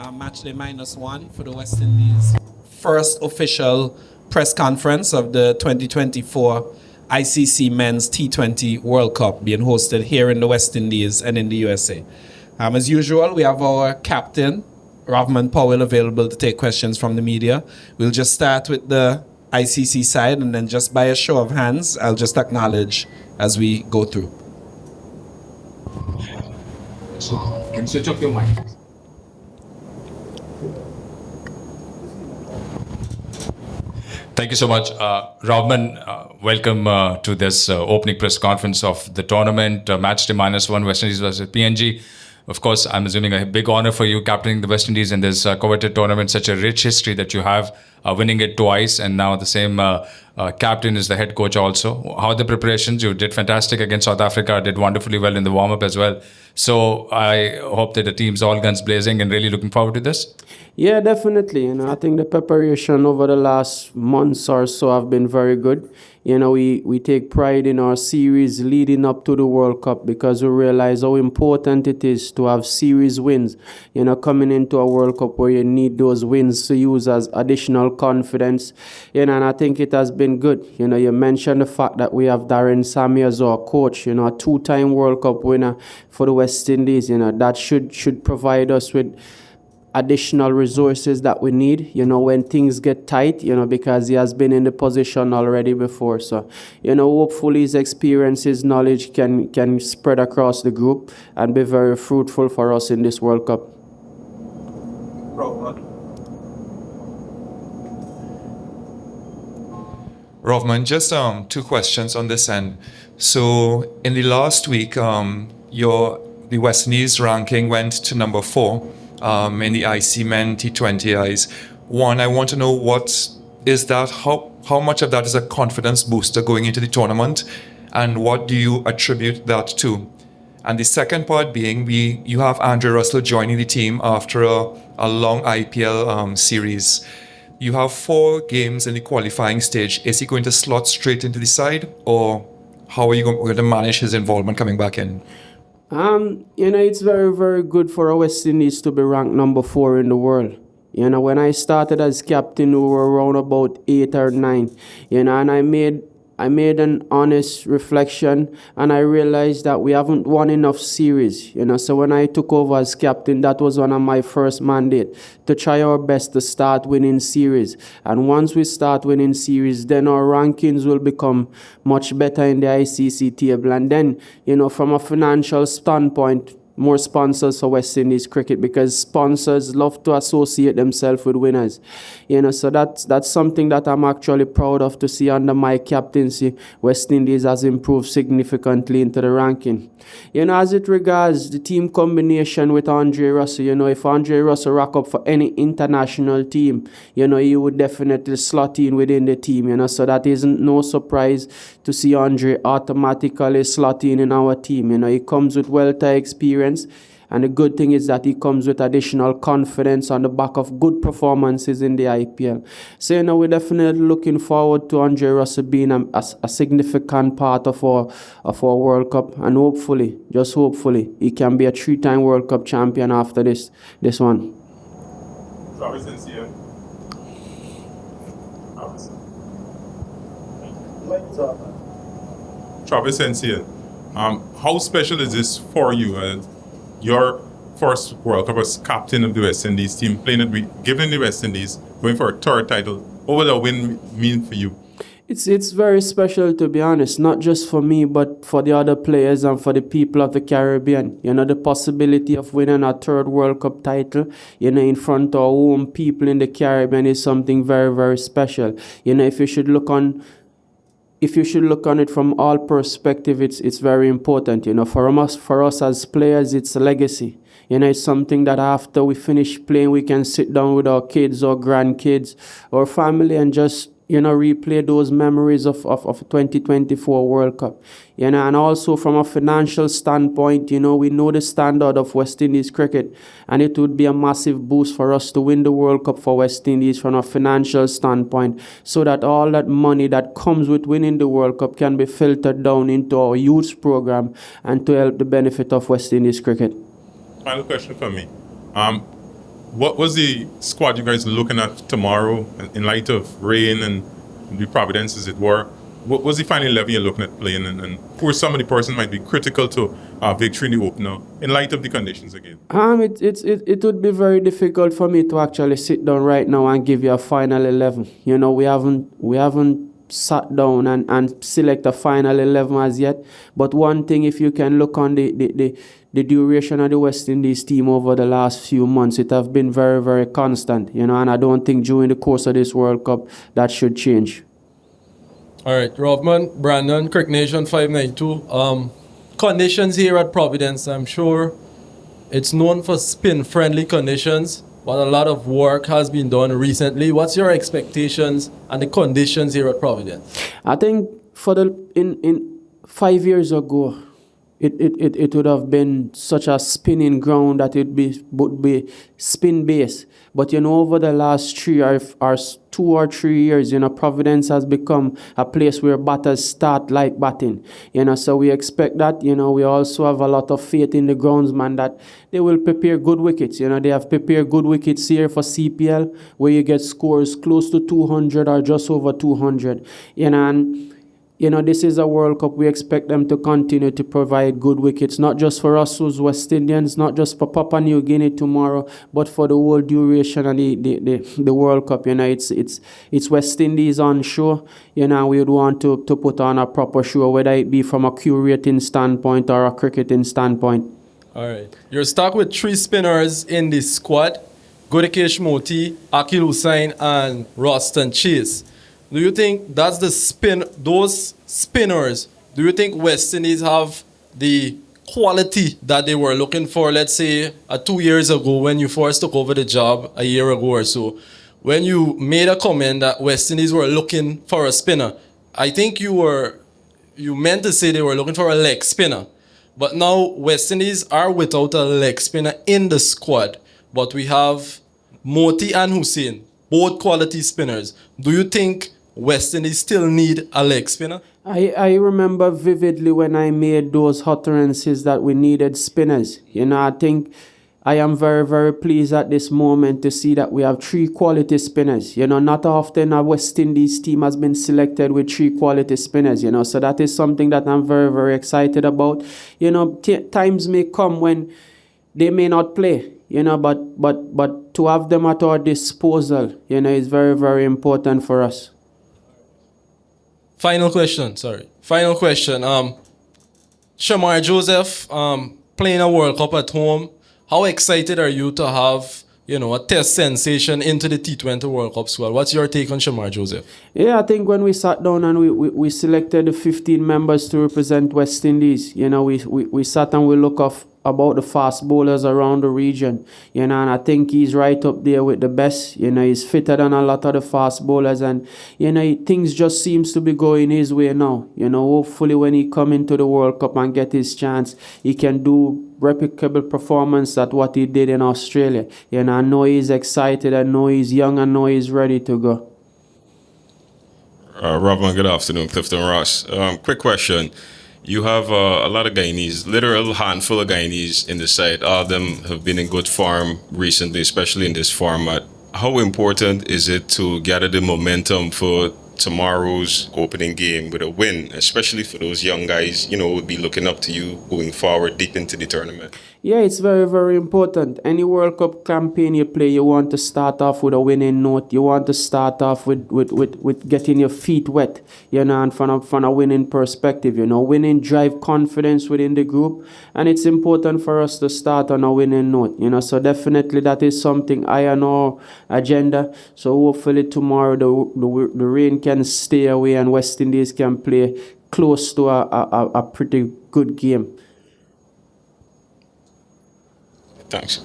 Matchday -1 for the West Indies. First official press conference of the 2024 ICC Men's T20 World Cup being hosted here in the West Indies and in the USA. As usual, we have our captain, Rovman Powell, available to take questions from the media. We'll just start with the ICC side, and then just by a show of hands, I'll just acknowledge as we go through. So, can switch off your mic. Thank you so much. Rovman, welcome to this opening press conference of the tournament, Matchday -1, West Indies versus PNG. Of course, I'm assuming a big honor for you captaining the West Indies in this coveted tournament, such a rich history that you have, winning it twice, and now the same captain is the head coach also. How are the preparations? You did fantastic against South Africa, did wonderfully well in the warm-up as well. So I hope that the team's all guns blazing and really looking forward to this. Yeah, definitely. I think the preparation over the last months or so have been very good. We take pride in our series leading up to the World Cup because we realize how important it is to have series wins. Coming into a World Cup where you need those wins to use as additional confidence. And I think it has been good. You mentioned the fact that we have Darren Sammy as our coach, a two-time World Cup winner for the West Indies. That should provide us with additional resources that we need, when things get tight, because he has been in the position already before. So, hopefully his experience, his knowledge can spread across the group and be very fruitful for us in this World Cup. Rovman, just two questions on this end. So in the last week, the West Indies ranking went to number 4 in the IC Men T20Is. One, I want to know what is that? How much of that is a confidence booster going into the tournament, and what do you attribute that to? And the second part being, you have Andre Russell joining the team after a long IPL series. You have 4 games in the qualifying stage. Is he going to slot straight into the side, or how are you going to manage his involvement coming back in? It's very, very good for our West Indies to be ranked number 4 in the world. When I started as captain, we were around about 8 or 9. And I made an honest reflection, and I realized that we haven't won enough series. So when I took over as captain, that was one of my first mandate, to try our best to start winning series. And once we start winning series, then our rankings will become much better in the ICC table. And then, from a financial standpoint, more sponsors for West Indies cricket, because sponsors love to associate themselves with winners. So that's something that I'm actually proud of to see under my captaincy. West Indies has improved significantly into the ranking. As it regards the team combination with Andre Russell, if Andre Russell rock up for any international team, he would definitely slot in within the team, so that isn't no surprise to see Andre automatically slot in our team. He comes with welter experience. And the good thing is that he comes with additional confidence on the back of good performances in the IPL. So, we're definitely looking forward to Andre Russell being a significant part of our World Cup. And hopefully, just hopefully, he can be a 3-time World Cup champion after this one. Travis Sincere. Travis Sincere. How special is this for you? Your first World Cup as captain of the West Indies team, given the West Indies, going for a 3rd title. What will a win mean for you? It's very special, to be honest, not just for me, but for the other players and for the people of the Caribbean. The possibility of winning a 3rd World Cup title, in front of our own people in the Caribbean is something very, very special. If you should look on it from all perspectives, it's very important. For us as players, it's a legacy. It's something that after we finish playing, we can sit down with our kids or grandkids or family and just replay those memories of 2024 World Cup. And also from a financial standpoint, we know the standard of West Indies cricket, and it would be a massive boost for us to win the World Cup for West Indies from a financial standpoint, so that all that money that comes with winning the World Cup can be filtered down into our youth program and to help the benefit of West Indies cricket. Final question for me. what was the squad you guys looking at tomorrow in light of rain and the Providence, as it were? What was the final 11 you're looking at playing, and who are some of the persons might be critical to victory in the opener in light of the conditions again? It would be very difficult for me to actually sit down right now and give you a final 11. You know, we haven't sat down and select a final 11 as yet. But one thing, if you can look on the duration of the West Indies team over the last few months, it have been very, very constant. You know, and I don't think during the course of this World Cup that should change. All right, Rovman, Brandon, Crick Nation 592. Conditions here at Providence, I'm sure it's known for spin-friendly conditions, but a lot of work has been done recently. What's your expectations and the conditions here at Providence? I think in 5 years ago, it would have been such a spinning ground that it would be spin based. But you know, over the last 2 or 3 years, you know, Providence has become a place where batters start like batting. You know, so we expect that. You know, we also have a lot of faith in the groundsman that they will prepare good wickets. You know, they have prepared good wickets here for CPL, where you get scores close to 200 or just over 200. You know, and you know, this is a World Cup. We expect them to continue to provide good wickets, not just for us who's West Indians, not just for Papua New Guinea tomorrow, but for the whole duration of the World Cup. You know, it's West Indies on show. You know, we would want to put on a proper show, whether it be from a curating standpoint or a cricketing standpoint. All right. You're stuck with 3 spinners in the squad: Godikesh Moti, Akil Hussain, and Roston Chase. Do you think that's those spinners, do you think West Indies have the quality that they were looking for, let's say, 2 years ago when you first took over the job a year ago or so? When you made a comment that West Indies were looking for a spinner, I think you meant to say they were looking for a leg spinner. But now West Indies are without a leg spinner in the squad. But we have Moti and Hussain, both quality spinners. Do you think West Indies still need a leg spinner? I remember vividly when I made those utterances that we needed spinners. You know, I think I am very, very pleased at this moment to see that we have 3 quality spinners. You know, not often a West Indies team has been selected with 3 quality spinners, you know, so that is something that I'm very, very excited about. You know, times may come when they may not play, you know, but to have them at our disposal, you know, is very, very important for us. Final question. Shamar Joseph, playing a World Cup at home. How excited are you to have, you know, a test sensation into the T20 World Cup squad? What's your take on Shamar Joseph? Yeah, I think when we sat down and we selected the 15 members to represent West Indies, you know, we sat and we look off about the fast bowlers around the region, you know, and I think he's right up there with the best. You know, he's fitter than a lot of the fast bowlers, and you know, things just seems to be going his way now. You know, hopefully when he come into the World Cup and get his chance, he can do replicable performance at what he did in Australia. You know, I know he's excited, I know he's young, I know he's ready to go. Rovman, good afternoon. Clifton Ross. Quick question. You have a lot of Guyanese, literal handful of Guyanese in the side. All of them have been in good form recently, especially in this format. How important is it to gather the momentum for tomorrow's opening game with a win, especially for those young guys, you know, who would be looking up to you going forward deep into the tournament? Yeah, it's very, very important. Any World Cup campaign you play, you want to start off with a winning note. You want to start off with getting your feet wet, you know, and from a winning perspective, you know. Winning drive confidence within the group, and it's important for us to start on a winning note, you know. So definitely that is something high on our agenda. So hopefully tomorrow the rain can stay away and West Indies can play close to a pretty good game. Thanks.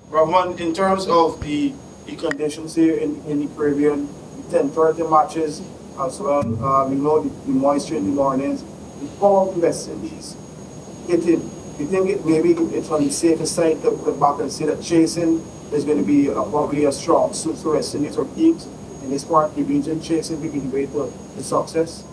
Rovman, in terms of the conditions here in the Caribbean, 10-30 matches as well, you know, the moisture in the mornings, the power of the West Indies hitting. You think it's on the safer side to put back and say that chasing is going to be probably a strong suit for West Indies or teams in this part of the region, chasing will be the way to success?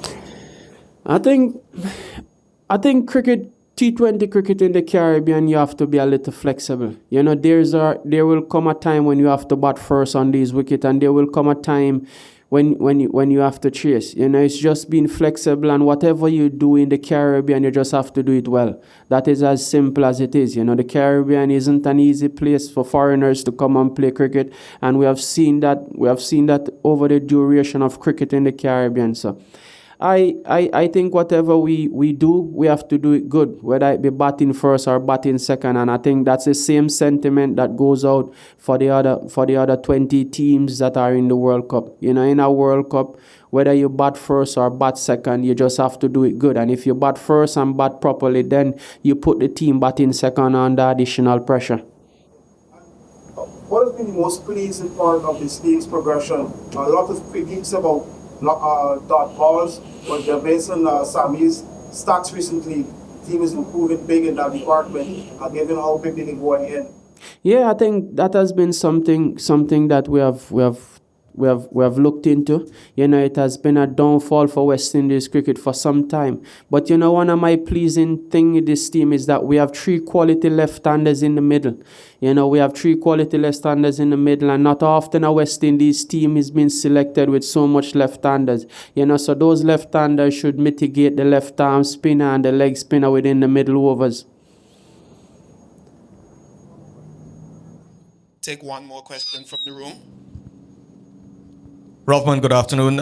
I think cricket T20 cricket in the Caribbean, you have to be a little flexible. You know, there will come a time when you have to bat first on these wickets, and there will come a time when you have to chase. You know, it's just being flexible, and whatever you do in the Caribbean, you just have to do it well. That is as simple as it is. You know, the Caribbean isn't an easy place for foreigners to come and play cricket, and we have seen that over the duration of cricket in the Caribbean. So I think whatever we do, we have to do it good, whether it be batting first or batting second. And I think that's the same sentiment that goes out for the other 20 teams that are in the World Cup. You know, in a World Cup, whether you bat first or bat second, you just have to do it good. And if you bat first and bat properly, then you put the team batting second under additional pressure. What has been the most pleasing part of this team's progression? A lot of critiques about dot balls, but based on Sammy's stats recently, the team is improving big in that department, given how big they can go at the end. Yeah, I think that has been something that we have looked into. You know, it has been a downfall for West Indies cricket for some time. But, you know, one of my pleasing things in this team is that we have 3 quality left-handers in the middle. You know, we have 3 quality left-handers in the middle, and not often a West Indies team is being selected with so much left-handers. You know, so those left-handers should mitigate the left-arm spinner and the leg spinner within the middle overs. Take one more question from the room. Rovman, good afternoon.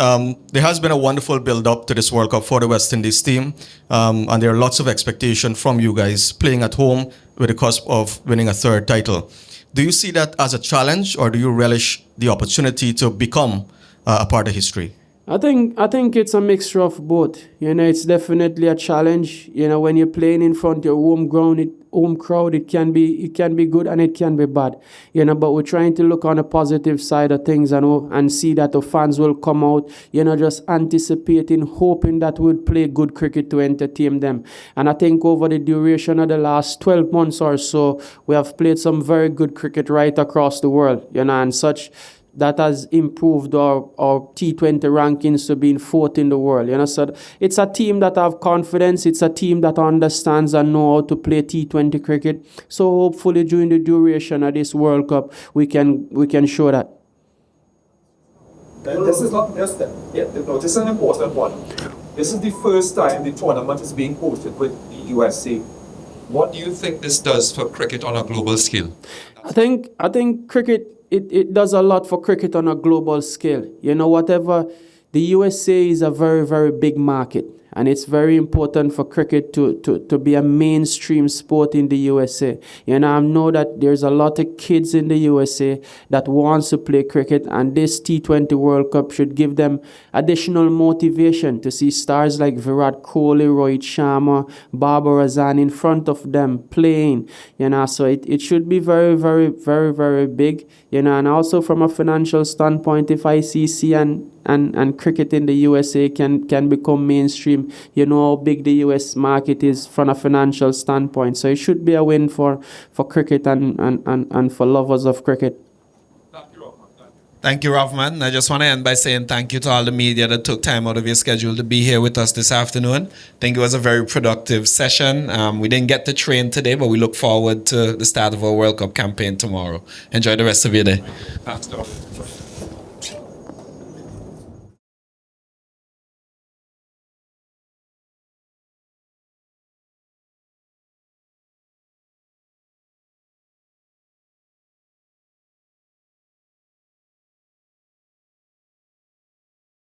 There has been a wonderful build-up to this World Cup for the West Indies team, and there are lots of expectation from you guys playing at home with the cusp of winning a 3rd title. Do you see that as a challenge, or do you relish the opportunity to become a part of history? I think it's a mixture of both. You know, it's definitely a challenge. You know, when you're playing in front of your home crowd, it can be good and it can be bad. You know, but we're trying to look on the positive side of things and see that the fans will come out. You know, just anticipating, hoping that we'll play good cricket to entertain them. And I think over the duration of the last 12 months or so, we have played some very good cricket right across the world. You know, and such. That has improved our T20 rankings to being 4th in the world. You know, so it's a team that have confidence. It's a team that understands and know how to play T20 cricket. So hopefully during the duration of this World Cup, we can show that. This is not just that. Yeah, no, this is an important one. This is the first time the tournament is being hosted with the USA. What do you think this does for cricket on a global scale? I think cricket. It does a lot for cricket on a global scale. You know, the USA is a very, very big market. And it's very important for cricket to be a mainstream sport in the USA. You know, I know that there's a lot of kids in the USA that wants to play cricket, and this T20 World Cup should give them additional motivation to see stars like Virat Kohli, Rohit Sharma, Babar Azam in front of them playing. You know, so it should be very, very, very, very big. You know, and also from a financial standpoint, if ICC and cricket in the USA can become mainstream, you know how big the US market is from a financial standpoint. So it should be a win for cricket and for lovers of cricket. Thank you, Rovman. I just want to end by saying thank you to all the media that took time out of your schedule to be here with us this afternoon. I think it was a very productive session. We didn't get to train today, but we look forward to the start of our World Cup campaign tomorrow. Enjoy the rest of your day. Thanks, Doc.